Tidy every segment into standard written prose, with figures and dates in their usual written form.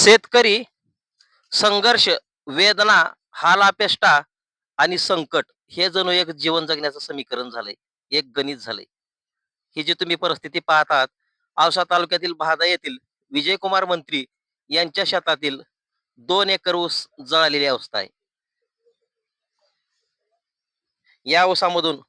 शेतकरी, संघर्ष, वेदना, हाल-अपेष्टा आणि संकट हे जणू एक जीवन जगण्याचं समीकरण झालंय. एक गणित झालंय. ही जी तुम्ही परिस्थिती पाहत आहात, औसा तालुक्यातील भादा येथील विजयकुमार मंत्री यांच्या शेतातील 2 एकर ऊस जळालेली अवस्था आहे. या ऊसामधून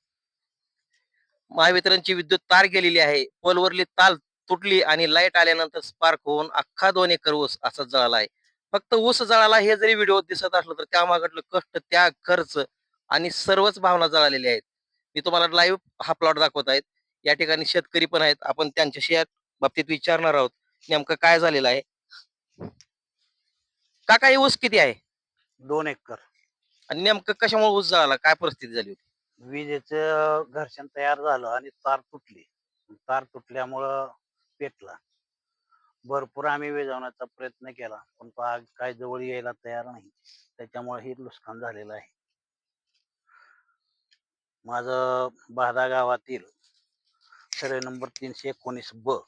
महावितरणची विद्युत तार गेलेली आहे. पोलवरली तार तुटली आणि लाईट आल्यानंतर स्पार्क होऊन अख्खा 2 एकर ऊस असा जळाला आहे. फक्त ऊस जळाला हे जरी व्हिडिओ दिसत असलं तर त्यामागलं कष्ट, त्याग, खर्च आणि सर्वच भावना जळालेल्या आहेत. मी तुम्हाला लाईव्ह हा प्लॉट दाखवत आहेत. या ठिकाणी शेतकरी पण आहेत. आपण त्यांच्याशी या बाबतीत विचारणार आहोत. नेमकं काय झालेलं आहे? काका हे ऊस किती आहे? 2 एकर. आणि नेमकं कशामुळे ऊस जळाला? काय परिस्थिती झाली होती? विजेचं घर्षण तयार झालं आणि तार तुटली. तार तुटल्यामुळं पेटला. भरपूर आम्ही विझवण्याचा प्रयत्न केला, पण तो आग काय जवळ यायला तयार नाही. त्याच्यामुळे हे नुकसान झालेलं आहे. माझं बहादा गावातील सर्वे नंबर 319 ब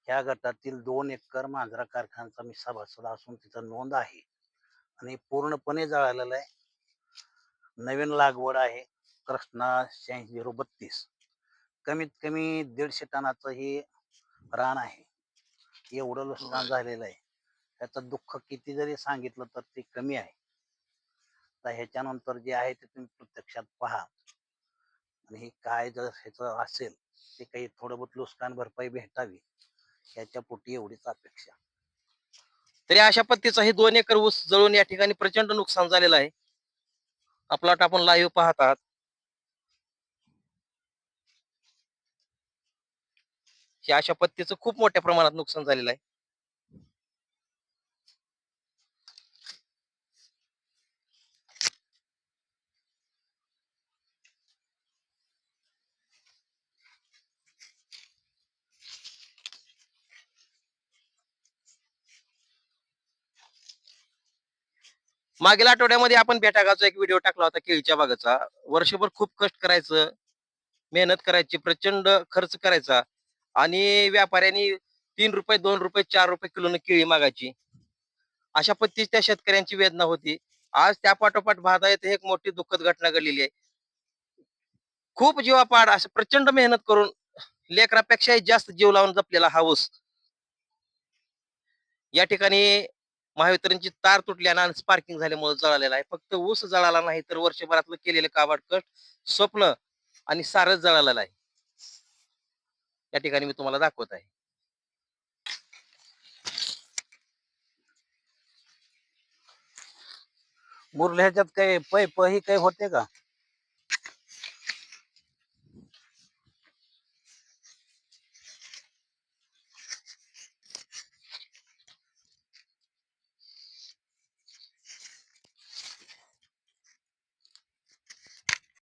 ह्या गटातील 2 एकर मांजरा कारखान्याचा मी सभासद असून तिथं नोंद आहे आणि पूर्णपणे जळालेलं आहे. नवीन लागवड आहे कृष्णा 8632. कमीत कमी 150 टनाचं हे रान आहे. एवढं नुकसान झालेलं आहे. त्याचं दुःख किती जरी सांगितलं तर ते कमी आहे. तर ह्याच्यानंतर जे आहे ते तुम्ही प्रत्यक्षात पहा आणि हे काय जर ह्याचं असेल ते काही थोडं बहुत नुकसान भरपाई भेटावी ह्याच्या पोटी एवढीच अपेक्षा. तरी अशा पद्धतीचा हे 2 एकर ऊस जळून या ठिकाणी प्रचंड नुकसान झालेलं आहे. हा प्लॉट आपण लाईव्ह पाहत आहात. हे अशा पद्धतीचं खूप मोठ्या प्रमाणात नुकसान झालेलं आहे. मागील आठवड्यामध्ये आपण बेटागाचा एक व्हिडिओ टाकला होता केळीच्या बागेचा. वर्षभर खूप कष्ट करायचं, मेहनत करायची, प्रचंड खर्च करायचा आणि व्यापाऱ्यांनी ₹3, ₹2, ₹4 किलोनं केळी मागायची. अशा पद्धतीची त्या शेतकऱ्यांची वेदना होती. आज त्या पाठोपाठ पाहता येते एक मोठी दुःखद घटना घडलेली आहे. खूप जीवापाड असं प्रचंड मेहनत करून लेकरापेक्षाही जास्त जीव लावून जपलेला हा ऊस या ठिकाणी महावितरणची तार तुटल्यानं आणि स्पार्किंग झाल्यामुळे जळालेला आहे. फक्त ऊस जळाला नाही तर वर्षभरातलं केलेलं काबाड कष्ट, स्वप्न आणि सारच जळालेलं आहे. या ठिकाणी मी तुम्हाला दाखवत आहे. मुरल्या ह्याच्यात काही पै ही काही होते का?